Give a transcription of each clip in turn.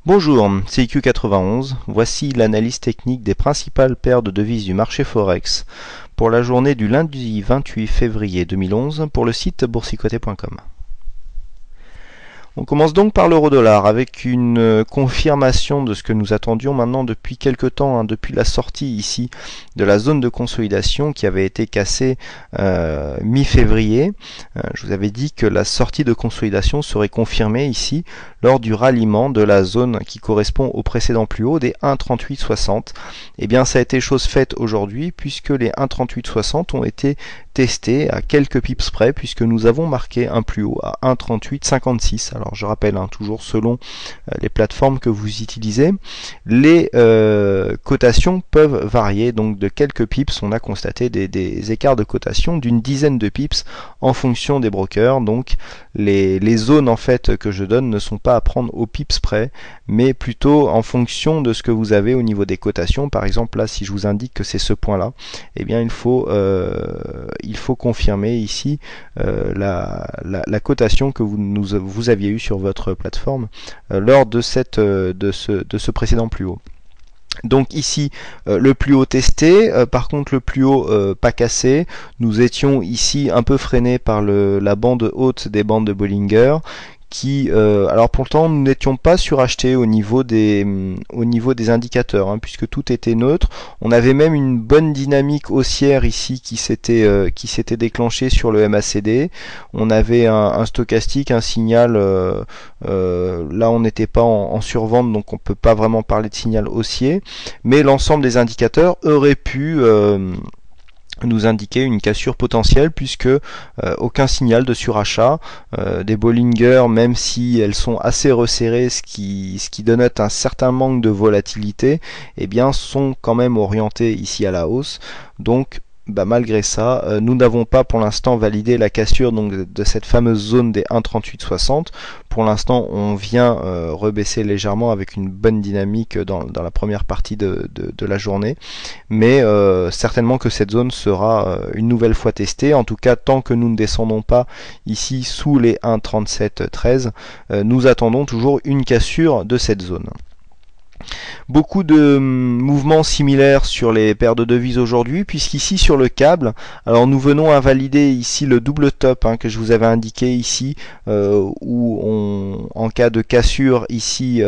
Bonjour, c'est IQ91. Voici l'analyse technique des principales paires de devises du marché Forex pour la journée du lundi 28 février 2011 pour le site boursicoté.com. On commence donc par l'euro-dollar avec une confirmation de ce que nous attendions maintenant depuis quelques temps, depuis la sortie ici de la zone de consolidation qui avait été cassée mi-février. Je vous avais dit que la sortie de consolidation serait confirmée ici lors du ralliement de la zone qui correspond au précédent plus haut des 1,3860. Et bien ça a été chose faite aujourd'hui puisque les 1,3860 ont été testés à quelques pips près puisque nous avons marqué un plus haut à 1,3856. Alors je rappelle, toujours selon les plateformes que vous utilisez, les cotations peuvent varier, donc de quelques pips, on a constaté des écarts de cotation d'une dizaine de pips en fonction des brokers. Donc les zones en fait que je donne ne sont pas à prendre au pips près, mais plutôt en fonction de ce que vous avez au niveau des cotations. Par exemple là, si je vous indique que c'est ce point là, eh bien il faut confirmer ici la cotation que vous aviez eu sur votre plateforme lors de ce précédent plus haut. Donc ici le plus haut testé, par contre le plus haut pas cassé. Nous étions ici un peu freinés par la bande haute des bandes de Bollinger qui, alors pourtant nous n'étions pas surachetés au niveau des indicateurs, puisque tout était neutre. On avait même une bonne dynamique haussière ici qui s'était déclenchée sur le MACD. On avait un stochastique, un signal, là on n'était pas en survente, donc on peut pas vraiment parler de signal haussier, mais l'ensemble des indicateurs auraient pu nous indiquer une cassure potentielle puisque aucun signal de surachat. Des Bollinger, même si elles sont assez resserrées, ce qui dénote un certain manque de volatilité, eh bien sont quand même orientées ici à la hausse. Donc malgré ça, nous n'avons pas pour l'instant validé la cassure donc de cette fameuse zone des 1,3860. Pour l'instant, on vient rebaisser légèrement avec une bonne dynamique dans la première partie de la journée, mais certainement que cette zone sera une nouvelle fois testée. En tout cas, tant que nous ne descendons pas ici sous les 1,3713, nous attendons toujours une cassure de cette zone. Beaucoup de mouvements similaires sur les paires de devises aujourd'hui, puisqu'ici sur le câble, alors nous venons à valider ici le double top que je vous avais indiqué ici, où en cas de cassure ici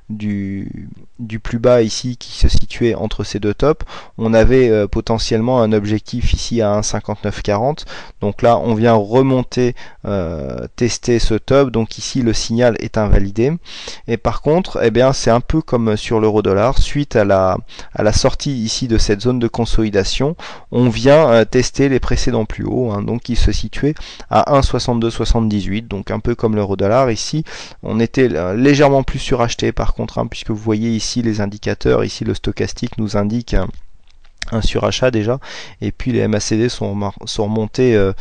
du plus bas ici qui se situait entre ces deux tops, on avait potentiellement un objectif ici à 1,5940. Donc là on vient remonter, tester ce top, donc ici le signal est invalidé. Et par contre, eh bien c'est un peu comme sur l'euro-dollar, suite à la sortie ici de cette zone de consolidation, on vient tester les précédents plus hauts, donc qui se situaient à 1,6278, donc un peu comme l'euro-dollar. Ici on était légèrement plus suracheté par contre, puisque vous voyez ici les indicateurs, ici le stochastique nous indique un surachat déjà, et puis les MACD sont remontés,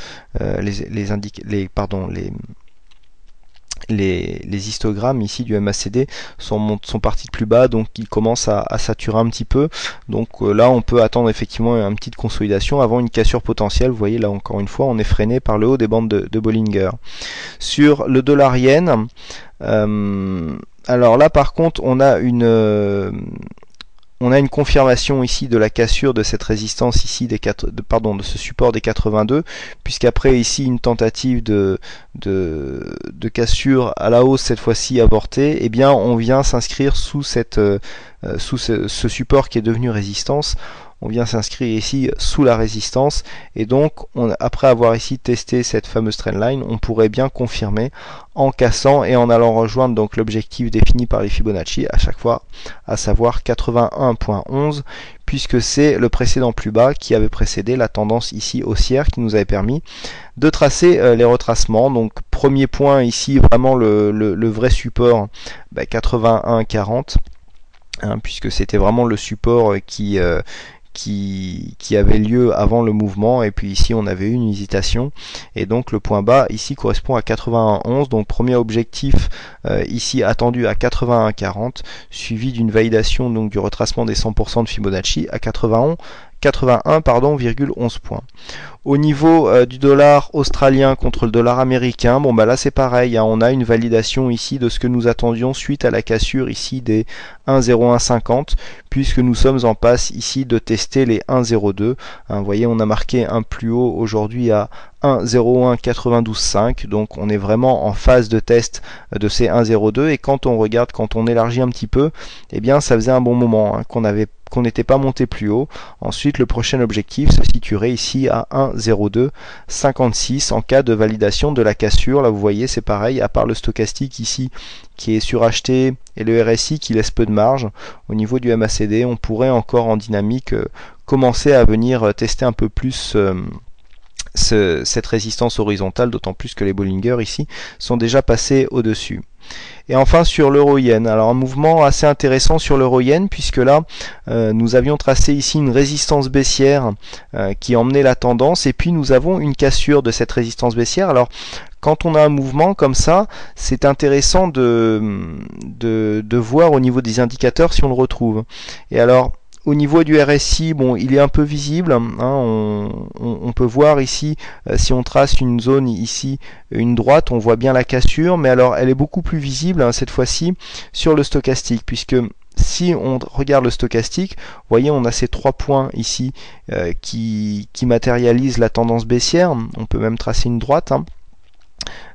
les histogrammes ici du MACD sont partis de plus bas, donc ils commencent à saturer un petit peu. Donc là on peut attendre effectivement une petite consolidation avant une cassure potentielle. Vous voyez là encore une fois on est freiné par le haut des bandes de Bollinger. Sur le dollar yen, alors là par contre on a une confirmation ici de la cassure de cette résistance ici de ce support des 82, puisqu'après ici une tentative de cassure à la hausse cette fois-ci avortée, eh bien on vient s'inscrire sous ce support qui est devenu résistance. On vient s'inscrire ici sous la résistance, et donc après avoir ici testé cette fameuse trendline, on pourrait bien confirmer en cassant et en allant rejoindre donc l'objectif défini par les Fibonacci à chaque fois, à savoir 81.11, puisque c'est le précédent plus bas qui avait précédé la tendance ici haussière qui nous avait permis de tracer les retracements. Donc premier point ici, vraiment le vrai support, 81,40, puisque c'était vraiment le support qui avait lieu avant le mouvement, et puis ici on avait eu une hésitation, et donc le point bas ici correspond à 81,11, donc premier objectif ici attendu à 81,40, suivi d'une validation donc du retracement des 100% de Fibonacci à 81,40. 81 pardon, 11 points. Au niveau du dollar australien contre le dollar américain, bon bah là c'est pareil, hein, on a une validation ici de ce que nous attendions suite à la cassure ici des 1,0150, puisque nous sommes en passe ici de tester les 1,02. Hein, vous voyez, on a marqué un plus haut aujourd'hui à 1,0192,5, donc on est vraiment en phase de test de ces 1,02, et quand on regarde, quand on élargit un petit peu, eh bien ça faisait un bon moment hein, qu'on n'était pas monté plus haut. Ensuite, le prochain objectif se situerait ici à 1,0256 en cas de validation de la cassure. Là, vous voyez, c'est pareil, à part le stochastique ici qui est suracheté et le RSI qui laisse peu de marge. Au niveau du MACD, on pourrait encore en dynamique commencer à venir tester un peu plus cette résistance horizontale, d'autant plus que les Bollinger ici sont déjà passés au-dessus. Et enfin sur l'euro-yen, alors un mouvement assez intéressant sur l'euro-yen, puisque là nous avions tracé ici une résistance baissière qui emmenait la tendance, et puis nous avons une cassure de cette résistance baissière. Alors quand on a un mouvement comme ça, c'est intéressant de voir au niveau des indicateurs si on le retrouve. Et alors au niveau du RSI, bon, il est un peu visible, hein, on peut voir ici, si on trace une zone ici, une droite, on voit bien la cassure, mais alors elle est beaucoup plus visible hein, cette fois-ci sur le stochastique, puisque si on regarde le stochastique, vous voyez, on a ces 3 points ici qui matérialisent la tendance baissière. On peut même tracer une droite, hein.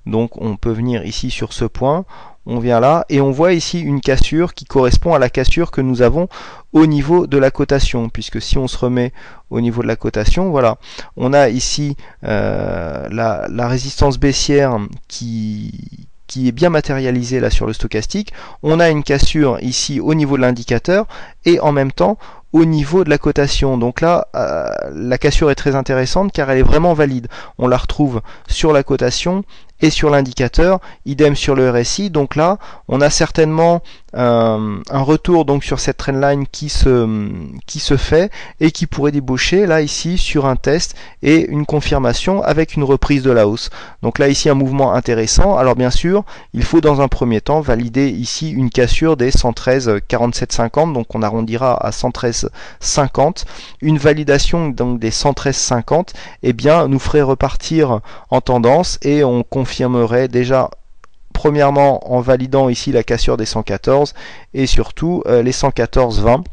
Donc on peut venir ici sur ce point, on vient là et on voit ici une cassure qui correspond à la cassure que nous avons au niveau de la cotation, puisque si on se remet au niveau de la cotation, voilà, on a ici la résistance baissière qui est bien matérialisée là sur le stochastique. On a une cassure ici au niveau de l'indicateur et en même temps au niveau de la cotation. Donc là, la cassure est très intéressante car elle est vraiment valide. On la retrouve sur la cotation et sur l'indicateur, idem sur le RSI. Donc là, on a certainement un retour donc sur cette trendline qui se fait et qui pourrait déboucher là ici sur un test et une confirmation avec une reprise de la hausse. Donc là ici un mouvement intéressant. Alors bien sûr, il faut dans un premier temps valider ici une cassure des 113,4750, donc on arrondira à 113,50. Une validation donc des 113,50, eh bien nous ferait repartir en tendance et on confirmerait déjà premièrement en validant ici la cassure des 114 et surtout les 114,20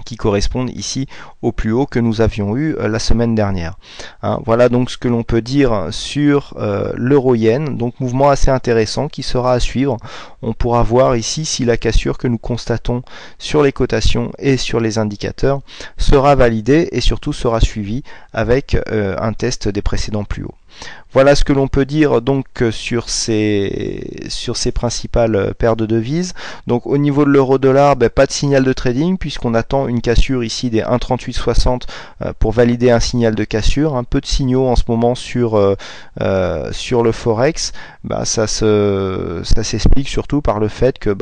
qui correspondent ici au plus haut que nous avions eu la semaine dernière. Hein, voilà donc ce que l'on peut dire sur l'euro-yen, donc mouvement assez intéressant qui sera à suivre. On pourra voir ici si la cassure que nous constatons sur les cotations et sur les indicateurs sera validée et surtout sera suivie avec un test des précédents plus hauts. Voilà ce que l'on peut dire donc sur ces principales paires de devises. Donc au niveau de l'euro-dollar, pas de signal de trading puisqu'on attend une cassure ici des 1,3860 pour valider un signal de cassure. Un peu de signaux en ce moment sur le forex. Ça s'explique surtout par le fait que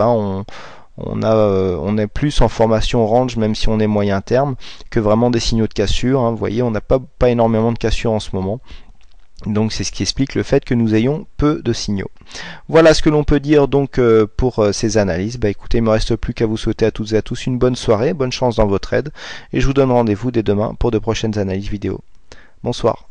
on est plus en formation range, même si on est moyen terme, que vraiment des signaux de cassure. Hein. Vous voyez, on n'a pas énormément de cassure en ce moment. Donc c'est ce qui explique le fait que nous ayons peu de signaux. Voilà ce que l'on peut dire donc pour ces analyses. Écoutez, il ne me reste plus qu'à vous souhaiter à toutes et à tous une bonne soirée, bonne chance dans votre trade, et je vous donne rendez-vous dès demain pour de prochaines analyses vidéo. Bonsoir.